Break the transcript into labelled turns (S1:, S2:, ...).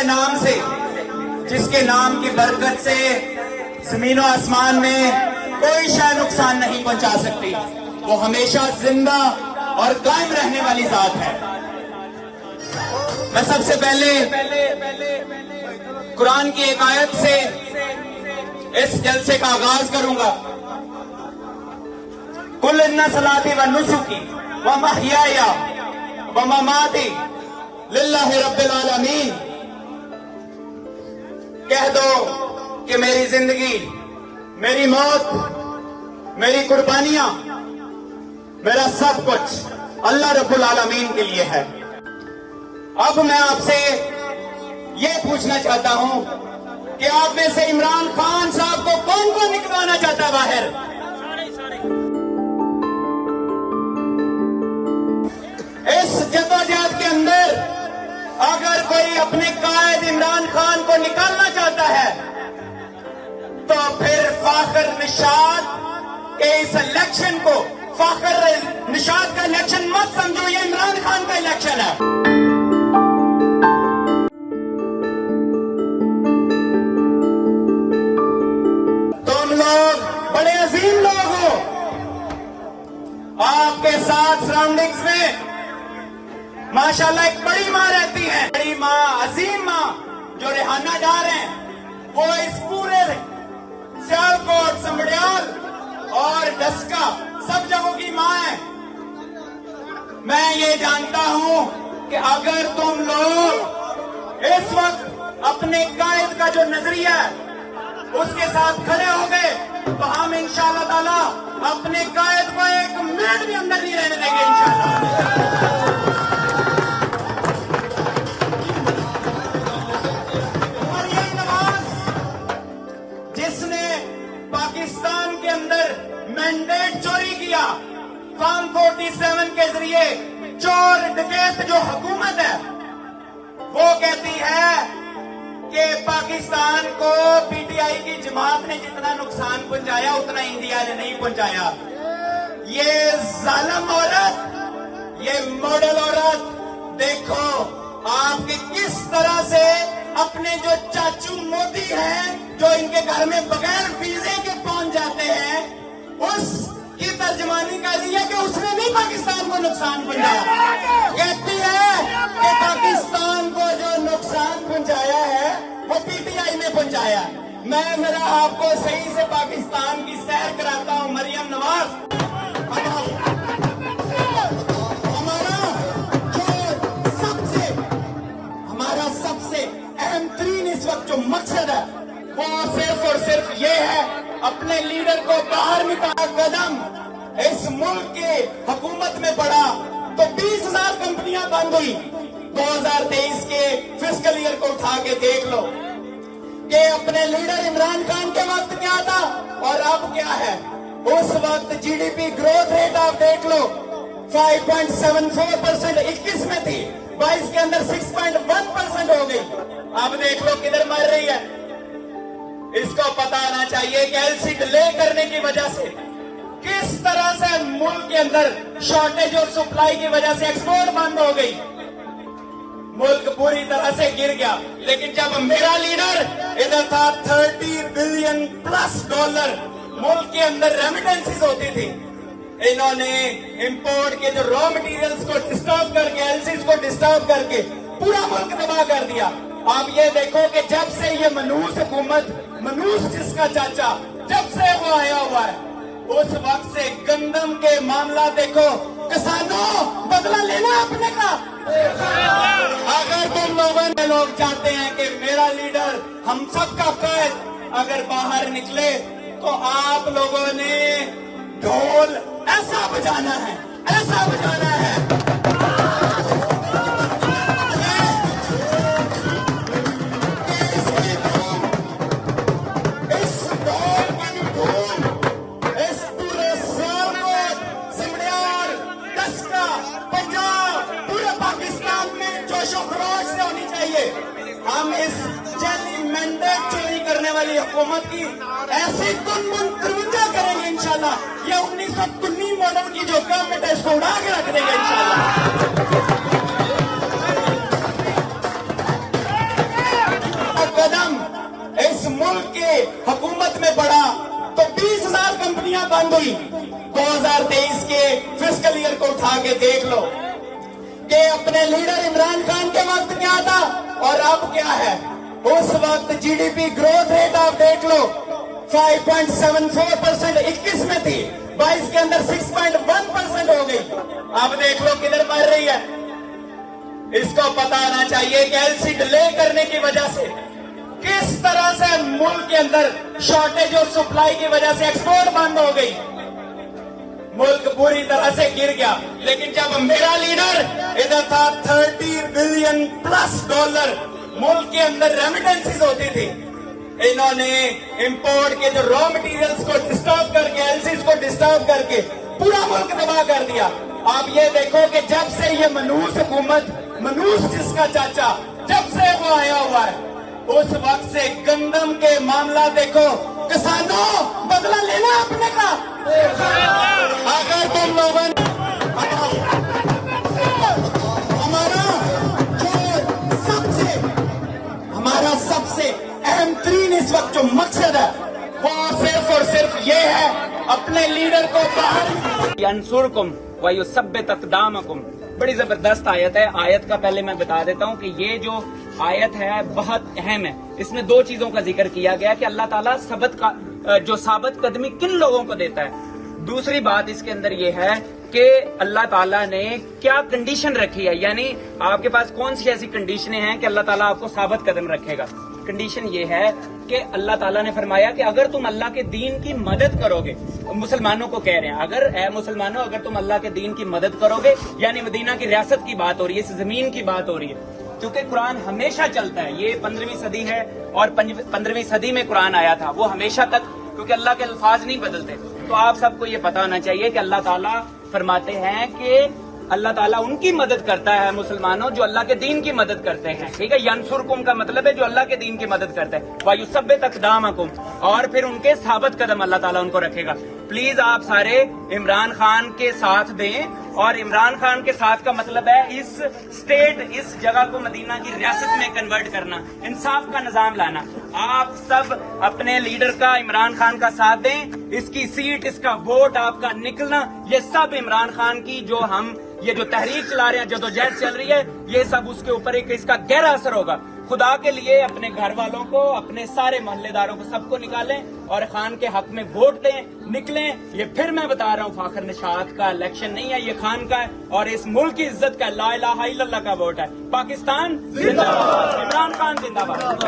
S1: नाम से, जिसके नाम की बरकत से जमीन और आसमान में कोई शय नुकसान नहीं पहुंचा सकती, वो हमेशा जिंदा और कायम रहने वाली जात है। मैं सबसे पहले कुरान की एक आयत से इस जलसे का आगाज करूंगा। कुल इन्ना सलाती व नुसुकी व महयाया व ममाती लिल्लाहि रब्बिल आलमीन। कह दो कि मेरी जिंदगी, मेरी मौत, मेरी कुर्बानियां, मेरा सब कुछ अल्लाह रब्बुल आलमीन के लिए है। अब मैं आपसे ये पूछना चाहता हूं कि आप में से इमरान खान साहब को कौन कौन निकलवाना चाहता है बाहर? इस जद्दोजहद के अंदर अगर कोई अपने कायद इमरान खान को निकालना चाहता है तो फिर फाखर निशाद के इस इलेक्शन को फाखर निशाद का इलेक्शन मत समझो, ये इमरान खान का इलेक्शन है। तुम लोग बड़े अजीम लोग हो। आपके साथ सराउंडिंग्स में माशाल्लाह एक बड़ी माँ रहती है, बड़ी माँ, अजीम माँ, जो रेहाना डार हैं। वो इस पूरे सियालकोट, समड़ियाल और डस्का सब जगहों की माँ है। मैं ये जानता हूं कि अगर तुम लोग इस वक्त अपने कायद का जो नजरिया है उसके साथ खड़े हो गए तो हम इंशाअल्लाह ताला अपने कायद को एक मिनट भी अंदर नहीं रहने देंगे इंशाअल्लाह। पाकिस्तान के अंदर मैंडेट चोरी किया, फॉर्म 47 के जरिए चोर डकैत जो हुकूमत है वो कहती है कि पाकिस्तान को पीटीआई की जमात ने जितना नुकसान पहुंचाया उतना इंडिया ने नहीं पहुंचाया। ये जालिम औरत, ये मॉडल औरत, देखो आपके किस तरह से अपने जो चाचू मोदी हैं जो इनके घर में बगैर वीजे के पहुंच जाते हैं, उसकी तर्जमानी कर रही है कि उसने नहीं पाकिस्तान को नुकसान पहुंचाया। कहती है कि पाकिस्तान को जो नुकसान पहुंचाया है वो पीटीआई ने पहुंचाया। मैं मेरा आपको सही से पाकिस्तान की सैर कराता हूं। मरियम नवाज, हमारा सबसे अहम तरीन इस वक्त जो मकसद है वो सिर्फ और सिर्फ ये है, अपने लीडर को बाहर निकाला। कदम इस मुल्क के हुकूमत में पड़ा तो 20,000 कंपनियां बंद हुई। 2023 के फिस्कल ईयर को उठा के देख लो कि अपने लीडर इमरान खान के वक्त क्या था और अब क्या है। उस वक्त जीडीपी ग्रोथ रेट आप देख लो 5.74% 21 में थी, 22 के अंदर 6.1% हो गई। अब देख लो किधर मर रही है। इसको पता आना चाहिए कि एलसी डिले करने की वजह से किस तरह से मुल्क के अंदर शॉर्टेज और सप्लाई की वजह से एक्सपोर्ट बंद हो गई, मुल्क पूरी तरह से गिर गया। लेकिन जब मेरा लीडर इधर था 30 बिलियन प्लस डॉलर मुल्क के अंदर रेमिटेंसीज होती थी, इन्होंने इंपोर्ट के जो रॉ मटेरियल्स को डिस्टर्ब करके, एलसीज को डिस्टर्ब करके पूरा मुल्क तबाह कर दिया। आप ये देखो कि जब से ये मनूस हुकूमत, मनूस जिसका चाचा, जब से वो आया हुआ है उस वक्त से गंदम के मामला देखो, किसानों बदला लेना अपने का। अगर तुम लोग चाहते हैं कि मेरा लीडर, हम सब का कायद अगर बाहर निकले तो आप लोगों ने ढोल ऐसा बजाना है, ऐसा बजाना है। हम इस जाली मैंडेट चोरी करने वाली हुकूमत की ऐसी तुनमुन करेंगे इंशाल्लाह। ये 1919 मॉडल की जो गवर्नमेंट है इसको उड़ा के रख देंगे इंशाल्लाह। हुकूमत में पड़ा तो 20,000 कंपनियां बंद हुई। 2023 के फिस्कल ईयर को उठा के देख लो कि अपने लीडर इमरान खान के वक्त क्या था और अब क्या है। उस वक्त जीडीपी ग्रोथ रेट आप देख लो 5.74% 21 में थी, 22 के अंदर 6.1% हो गई। अब देख लो किधर बढ़ रही है। इसको पता होना चाहिए कि एलसी डिले करने की वजह से किस तरह से मुल्क के अंदर शॉर्टेज और सप्लाई की वजह से एक्सपोर्ट बंद हो गई, मुल्क पूरी तरह से गिर गया। लेकिन जब मेरा लीडर इधर था 30 बिलियन प्लस डॉलर मुल्क के अंदर रेमिटेंसीज होती थी, इन्होंने इंपोर्ट के जो रॉ मटेरियल्स को डिस्टर्ब करके, एलसीज को डिस्टर्ब करके पूरा मुल्क तबाह कर दिया। आप ये देखो कि जब से ये मनूस हुकूमत, मनूस जिसका चाचा, जब से वो आया हुआ है, उस वक्त से गंदम के मामला देखो, किसानों बदला लेना अपने का। अगर तुम लोगों ने हमारा सबसे अहम तरीन इस वक्त जो मकसद है वो सिर्फ और सिर्फ ये है, अपने लीडर को बाहर
S2: यंसुरकुम व युसब्बित अक़दामकुम। बड़ी जबरदस्त आयत है। आयत का पहले मैं बता देता हूँ कि ये जो आयत है बहुत अहम है। इसमें दो चीजों का जिक्र किया गया कि अल्लाह ताला साबित कदमी किन लोगों को देता है। दूसरी बात इसके अंदर ये है कि अल्लाह ताला ने क्या कंडीशन रखी है, यानी आपके पास कौन सी ऐसी कंडीशनें हैं कि अल्लाह ताला आपको साबित कदम रखेगा। कंडीशन ये है कि अल्लाह ताला ने फरमाया कि अगर तुम अल्लाह के दीन की मदद करोगे, मुसलमानों को कह रहे हैं, अगर ए मुसलमानों अगर तुम अल्लाह के दीन की मदद करोगे, यानी मदीना की रियासत की बात हो रही है, इस जमीन की बात हो रही है, क्योंकि कुरान हमेशा चलता है। ये 15वीं सदी है और 15वीं सदी में कुरान आया था, वो हमेशा तक, क्योंकि अल्लाह के अल्फाज नहीं बदलते। तो आप सबको ये पता होना चाहिए कि अल्लाह ताला फरमाते हैं कि अल्लाह ताला उनकी मदद करता है मुसलमानों जो अल्लाह के दीन की मदद करते हैं। ठीक है, यंसुरकुम का मतलब है जो अल्लाह के दीन की मदद करते हैं। वायुसब्बित अक़दामकुम, और फिर उनके साबित कदम अल्लाह ताला उनको रखेगा। प्लीज आप सारे इमरान खान के साथ दें, और इमरान खान के साथ का मतलब है इस स्टेट, इस जगह को मदीना की रियासत में कन्वर्ट करना, इंसाफ का निजाम लाना। आप सब अपने लीडर का, इमरान खान का साथ दें। इसकी सीट, इसका वोट आपका निकलना, ये सब इमरान खान की जो हम ये जो तहरीक चला रहे हैं, जदोजहद चल रही है, ये सब उसके ऊपर एक इसका गहरा असर होगा। खुदा के लिए अपने घर वालों को, अपने सारे मोहल्लेदारों को, सबको निकालें और खान के हक में वोट दें, निकलें। ये फिर मैं बता रहा हूँ, फाखर निशात का इलेक्शन नहीं है, ये खान का है और इस मुल्क की इज्जत का ला इलाहा इल्लल्लाह का वोट है। पाकिस्तान जिंदाबाद, इमरान खान जिंदाबाद।